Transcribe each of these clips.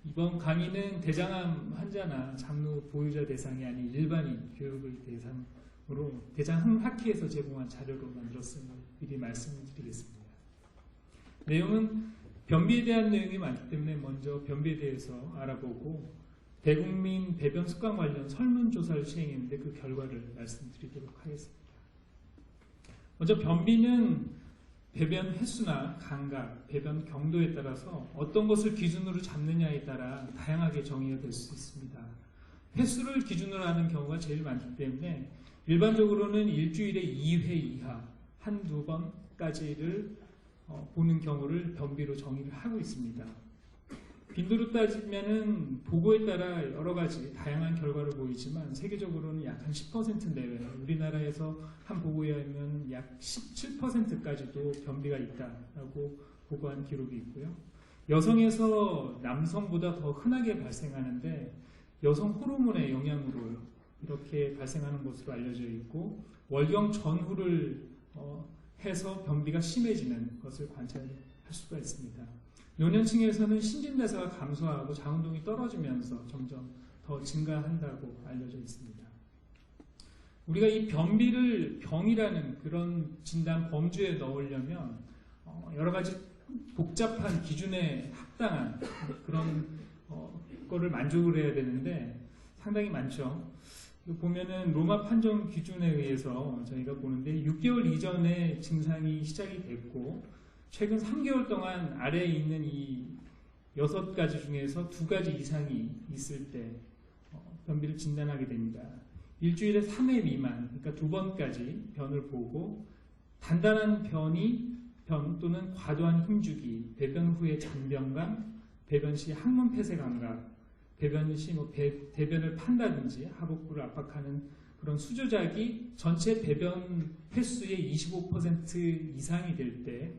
이번 강의는 대장암 환자나 장로 보유자 대상이 아닌 일반인 교육을 대상으로 대장학회에서 제공한 자료로 만들었으니 미리 말씀드리겠습니다. 내용은 변비에 대한 내용이 많기 때문에 먼저 변비에 대해서 알아보고 대국민 배변 습관 관련 설문조사를 시행했는데 그 결과를 말씀드리도록 하겠습니다. 먼저 변비는 배변 횟수나 감각, 배변 경도에 따라서 어떤 것을 기준으로 잡느냐에 따라 다양하게 정의가 될 수 있습니다. 횟수를 기준으로 하는 경우가 제일 많기 때문에 일반적으로는 일주일에 2회 이하, 한두 번까지를 보는 경우를 변비로 정의를 하고 있습니다. 빈도로 따지면은 보고에 따라 여러 가지 다양한 결과를 보이지만 세계적으로는 약 한 10% 내외, 우리나라에서 한 보고에 의하면 약 17%까지도 변비가 있다라고 보고한 기록이 있고요. 여성에서 남성보다 더 흔하게 발생하는데 여성 호르몬의 영향으로 이렇게 발생하는 것으로 알려져 있고 월경 전후를 해서 변비가 심해지는 것을 관찰할 수가 있습니다. 노년층에서는 신진대사가 감소하고 자운동이 떨어지면서 점점 더 증가한다고 알려져 있습니다. 우리가 이 변비를 병이라는 그런 진단 범주에 넣으려면 여러 가지 복잡한 기준에 합당한 그런 거를 만족을 해야 되는데 상당히 많죠. 보면은 로마 판정 기준에 의해서 저희가 보는데 6개월 이전에 증상이 시작이 됐고 최근 3개월 동안 아래에 있는 이 6가지 중에서 2가지 이상이 있을 때 변비를 진단하게 됩니다. 일주일에 3회 미만, 그러니까 2번까지 변을 보고 단단한 변 또는 과도한 힘주기, 배변 후의 잔변감, 배변 시 항문 폐쇄 감각, 배변 시 대변을 판다든지 하복부를 압박하는 그런 수조작이 전체 배변 횟수의 25% 이상이 될 때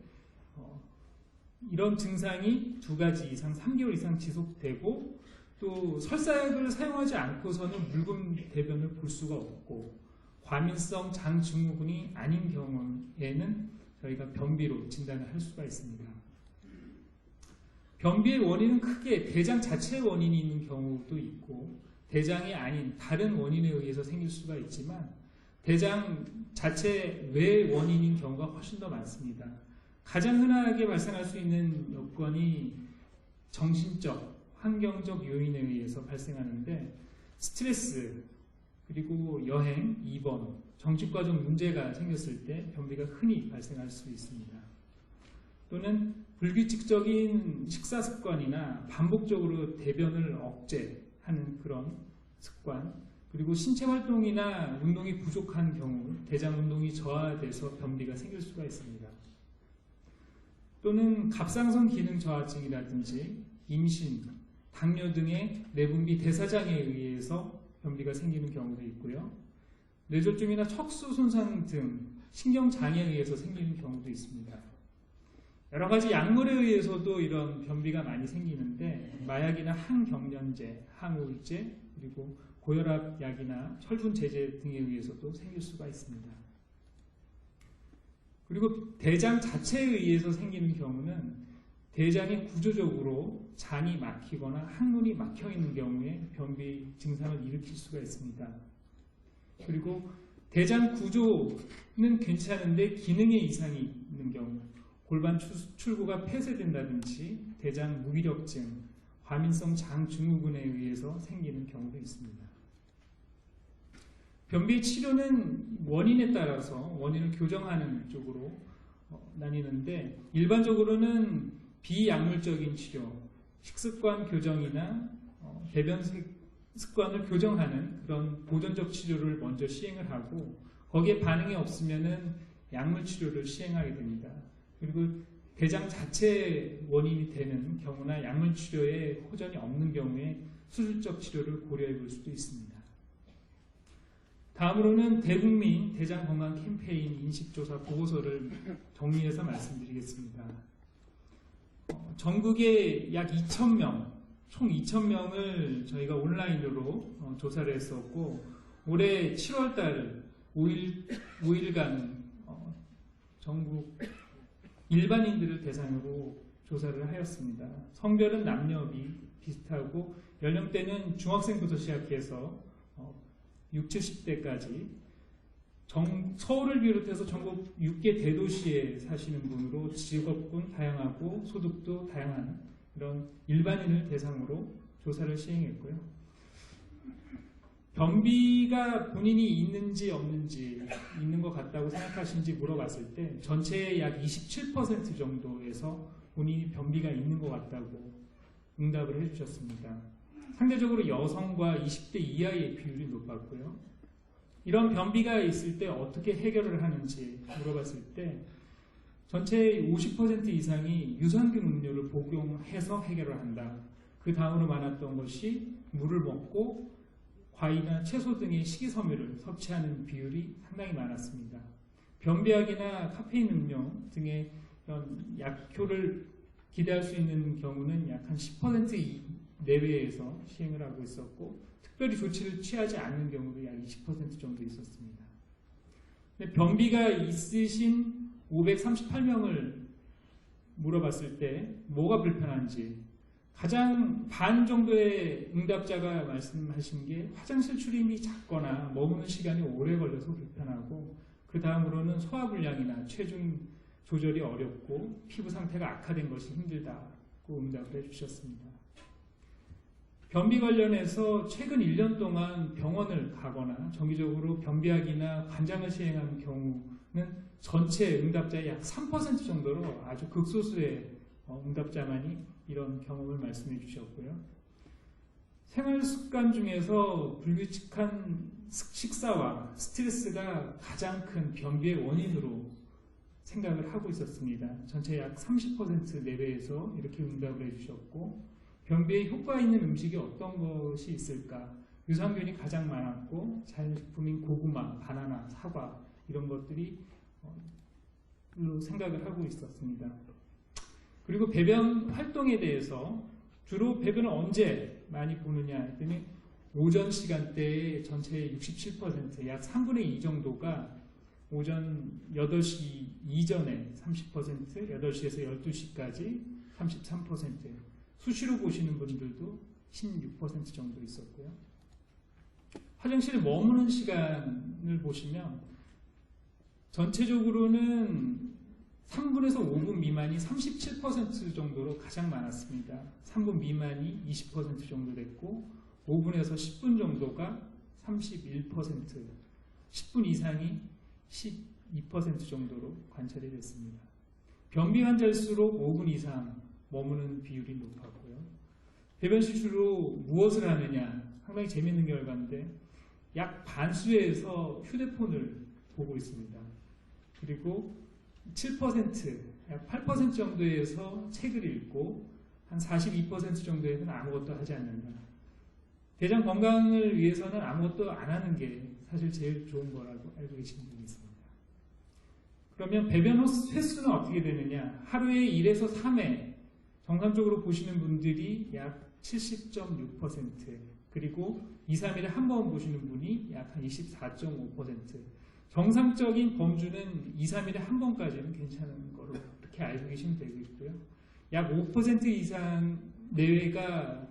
이런 증상이 2가지 이상, 3개월 이상 지속되고 또 설사약을 사용하지 않고서는 묽은 대변을 볼 수가 없고 과민성 장증후군이 아닌 경우에는 저희가 변비로 진단을 할 수가 있습니다. 변비의 원인은 크게 대장 자체의 원인이 있는 경우도 있고 대장이 아닌 다른 원인에 의해서 생길 수가 있지만 대장 자체 외 원인인 경우가 훨씬 더 많습니다. 가장 흔하게 발생할 수 있는 여건이 정신적, 환경적 요인에 의해서 발생하는데 스트레스, 그리고 여행, 입원, 정신과적 문제가 생겼을 때 변비가 흔히 발생할 수 있습니다. 또는 불규칙적인 식사 습관이나 반복적으로 대변을 억제하는 그런 습관, 그리고 신체 활동이나 운동이 부족한 경우 대장 운동이 저하돼서 변비가 생길 수가 있습니다. 또는 갑상선 기능 저하증이라든지 임신, 당뇨 등의 내분비 대사장에 의해서 변비가 생기는 경우도 있고요. 뇌졸중이나 척수 손상 등 신경장애에 의해서 생기는 경우도 있습니다. 여러 가지 약물에 의해서도 이런 변비가 많이 생기는데 마약이나 항경련제, 항우울제, 그리고 고혈압 약이나 혈분 제제 등에 의해서도 생길 수가 있습니다. 그리고 대장 자체에 의해서 생기는 경우는 대장이 구조적으로 장이 막히거나 항문이 막혀 있는 경우에 변비 증상을 일으킬 수가 있습니다. 그리고 대장 구조는 괜찮은데 기능에 이상이 있는 경우, 골반 출구가 폐쇄된다든지 대장 무기력증, 과민성 장증후군에 의해서 생기는 경우도 있습니다. 변비 치료는 원인에 따라서 원인을 교정하는 쪽으로 나뉘는데 일반적으로는 비약물적인 치료, 식습관 교정이나 배변 습관을 교정하는 그런 보존적 치료를 먼저 시행을 하고 거기에 반응이 없으면은 약물 치료를 시행하게 됩니다. 그리고 대장 자체 원인이 되는 경우나 약물 치료에 호전이 없는 경우에 수술적 치료를 고려해 볼 수도 있습니다. 다음으로는 대국민 대장건강 캠페인 인식조사 보고서를 정리해서 말씀드리겠습니다. 전국에 약 2,000명, 총 2,000명을 저희가 온라인으로 조사를 했었고 올해 7월달 5일간 전국 일반인들을 대상으로 조사를 하였습니다. 성별은 남녀 비슷하고 연령대는 중학생부터 시작해서 60, 70대까지 서울을 비롯해서 전국 6개 대도시에 사시는 분으로 직업군 다양하고 소득도 다양한 이런 일반인을 대상으로 조사를 시행했고요. 변비가 본인이 있는지 없는지 있는 것 같다고 생각하시는지 물어봤을 때 전체의 약 27% 정도에서 본인이 변비가 있는 것 같다고 응답을 해주셨습니다. 상대적으로 여성과 20대 이하의 비율이 높았고요. 이런 변비가 있을 때 어떻게 해결을 하는지 물어봤을 때 전체의 50% 이상이 유산균 음료를 복용해서 해결을 한다. 그 다음으로 많았던 것이 물을 먹고 과일이나 채소 등의 식이섬유를 섭취하는 비율이 상당히 많았습니다. 변비약이나 카페인 음료 등의 이런 약효를 기대할 수 있는 경우는 약 한 10% 내외에서 시행을 하고 있었고 특별히 조치를 취하지 않는 경우도 약 20% 정도 있었습니다. 변비가 있으신 538명을 물어봤을 때 뭐가 불편한지 가장 반 정도의 응답자가 말씀하신 게 화장실 출입이 작거나 머무는 시간이 오래 걸려서 불편하고 그 다음으로는 소화불량이나 체중 조절이 어렵고 피부 상태가 악화된 것이 힘들다고 응답을 해주셨습니다. 변비 관련해서 최근 1년 동안 병원을 가거나 정기적으로 변비약이나 관장을 시행하는 경우는 전체 응답자의 약 3% 정도로 아주 극소수의 응답자만이 이런 경험을 말씀해 주셨고요. 생활 습관 중에서 불규칙한 식사와 스트레스가 가장 큰 변비의 원인으로 생각을 하고 있었습니다. 전체 약 30% 내외에서 이렇게 응답을 해주셨고 변비에 효과 있는 음식이 어떤 것이 있을까? 유산균이 가장 많았고 자연식품인 고구마, 바나나, 사과 이런 것들이 생각을 하고 있었습니다. 그리고 배변 활동에 대해서 주로 배변을 언제 많이 보느냐 했더니 오전 시간대에 전체의 67%, 약 3분의 2 정도가 오전 8시 이전에 30%, 8시에서 12시까지 33%, 수시로 보시는 분들도 16% 정도 있었고요. 화장실에 머무는 시간을 보시면 전체적으로는 3분에서 5분 미만이 37% 정도로 가장 많았습니다. 3분 미만이 20% 정도 됐고 5분에서 10분 정도가 31%, 10분 이상이 12% 정도로 관찰이 됐습니다. 변비 환자일수록 5분 이상 머무는 비율이 높았고요. 배변실 주로 무엇을 하느냐? 상당히 재미있는 결과인데 약 반수에서 휴대폰을 보고 있습니다. 그리고 7%, 약 8% 정도에서 책을 읽고 한 42% 정도에서는 아무것도 하지 않는다. 대장 건강을 위해서는 아무것도 안 하는 게 사실 제일 좋은 거라고 알고 계시는 분이 있습니다. 그러면 배변 횟수는 어떻게 되느냐? 하루에 1에서 3회 정상적으로 보시는 분들이 약 70.6%, 그리고 2, 3일에 한 번 보시는 분이 약 한 24.5%, 정상적인 범주는 2, 3일에 한 번까지는 괜찮은 거로 그렇게 알고 계시면 되겠고요. 약 5% 이상 내외가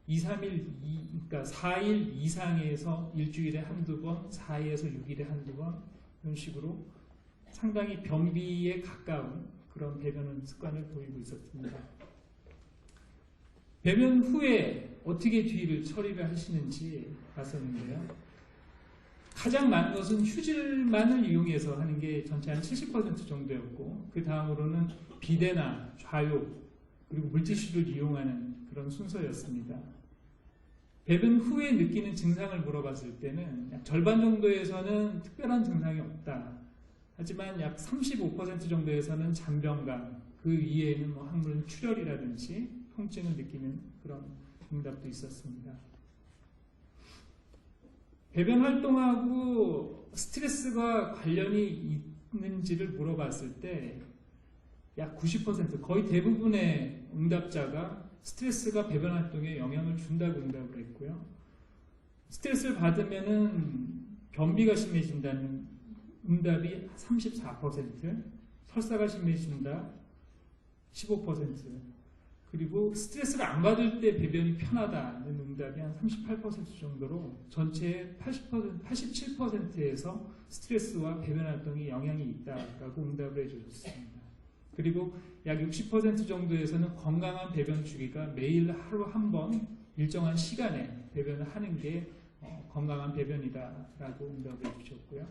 2, 3일, 그러니까 4일 이상에서 일주일에 한두 번, 4일에서 6일에 한두 번 이런 식으로 상당히 변비에 가까운 그런 배변 습관을 보이고 있었습니다. 배변 후에 어떻게 뒤를 처리를 하시는지 봤었는데요. 가장 많은 것은 휴질만을 이용해서 하는 게 전체 한 70% 정도였고 그 다음으로는 비데나 좌욕 그리고 물티슈를 이용하는 그런 순서였습니다. 배변 후에 느끼는 증상을 물어봤을 때는 약 절반 정도에서는 특별한 증상이 없다. 하지만 약 35% 정도에서는 잔변감, 그 이외에는 뭐 항문 출혈이라든지 통증을 느끼는 그런 응답도 있었습니다. 배변 활동하고 스트레스가 관련이 있는지를 물어봤을 때 약 90%, 거의 대부분의 응답자가 스트레스가 배변 활동에 영향을 준다고 응답을 했고요. 스트레스를 받으면은 변비가 심해진다는 응답이 34%, 설사가 심해진다 15%, 그리고 스트레스를 안 받을 때 배변이 편하다는 응답이 한 38% 정도로 전체의 87%에서 스트레스와 배변 활동에 영향이 있다라고 응답을 해주셨습니다. 그리고 약 60% 정도에서는 건강한 배변 주기가 매일 하루 한 번 일정한 시간에 배변을 하는 게 건강한 배변이다라고 응답을 해주셨고요.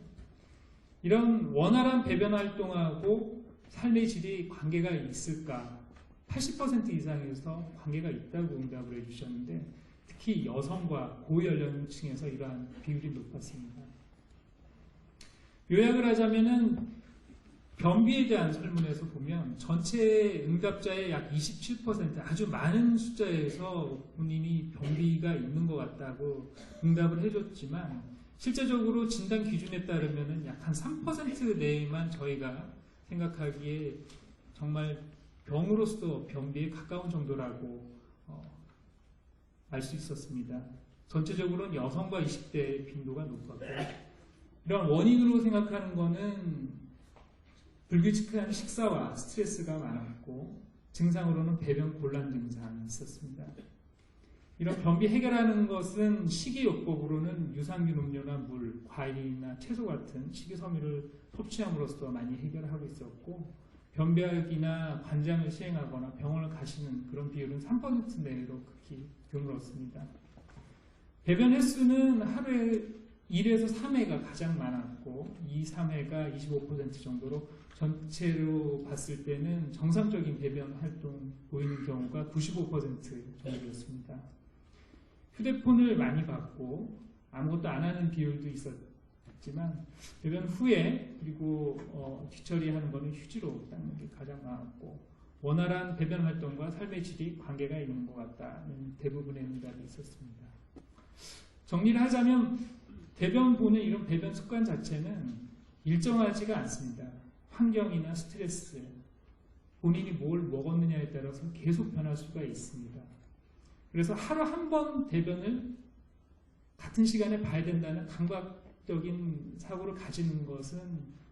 이런 원활한 배변 활동하고 삶의 질이 관계가 있을까? 80% 이상에서 관계가 있다고 응답을 해주셨는데 특히 여성과 고연령층에서 이러한 비율이 높았습니다. 요약을 하자면은 변비에 대한 설문에서 보면 전체 응답자의 약 27% 아주 많은 숫자에서 본인이 변비가 있는 것 같다고 응답을 해줬지만 실제적으로 진단 기준에 따르면 약 한 3% 내에만 저희가 생각하기에 정말 병으로서 변비에 가까운 정도라고 알 수 있었습니다. 전체적으로는 여성과 20대의 빈도가 높았고요. 이런 원인으로 생각하는 것은 불규칙한 식사와 스트레스가 많았고 증상으로는 배변 곤란 증상이 있었습니다. 이런 변비 해결하는 것은 식이요법으로는 유산균 음료나 물, 과일이나 채소 같은 식이섬유를 섭취함으로써 많이 해결하고 있었고 변비약이나 관장을 시행하거나 병원을 가시는 그런 비율은 3% 내로 극히 드물었습니다. 배변 횟수는 하루에 1에서 3회가 가장 많았고 2, 3회가 25% 정도로 전체로 봤을 때는 정상적인 배변 활동 보이는 경우가 95% 정도였습니다. 휴대폰을 많이 받고 아무것도 안 하는 비율도 있었지만 배변 후에 그리고 뒤처리하는 것은 휴지로 닦는 게 가장 많았고 원활한 배변 활동과 삶의 질이 관계가 있는 것 같다는 대부분의 응답이 있었습니다. 정리를 하자면 배변 보는 이런 배변 습관 자체는 일정하지가 않습니다. 환경이나 스트레스, 본인이 뭘 먹었느냐에 따라서 계속 변할 수가 있습니다. 그래서 하루 한 번 배변을 같은 시간에 봐야 된다는 감각적인 사고를 가지는 것은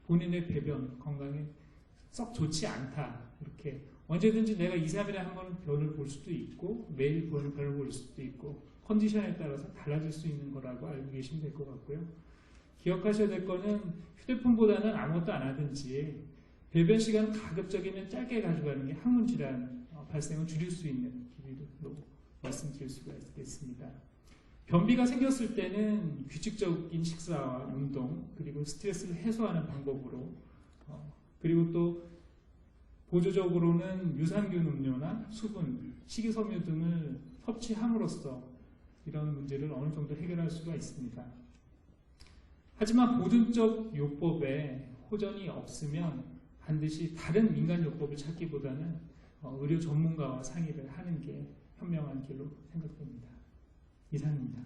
본인의 배변 건강에 썩 좋지 않다. 이렇게 언제든지 내가 2, 3일에 한 번은 변을 볼 수도 있고 매일 보는 변을 볼 수도 있고 컨디션에 따라서 달라질 수 있는 거라고 알고 계시면 될 것 같고요. 기억하셔야 될 거는 휴대폰보다는 아무것도 안 하든지 배변 시간 가급적이면 짧게 가져가는 게 항문 질환 발생을 줄일 수 있는 길이로 말씀드릴 수가 있겠습니다. 변비가 생겼을 때는 규칙적인 식사와 운동 그리고 스트레스를 해소하는 방법으로 그리고 또 보조적으로는 유산균 음료나 수분, 식이섬유 등을 섭취함으로써 이런 문제를 어느 정도 해결할 수가 있습니다. 하지만 보존적 요법에 호전이 없으면 반드시 다른 민간 요법을 찾기보다는 의료 전문가와 상의를 하는 게 현명한 길로 생각됩니다. 이상입니다.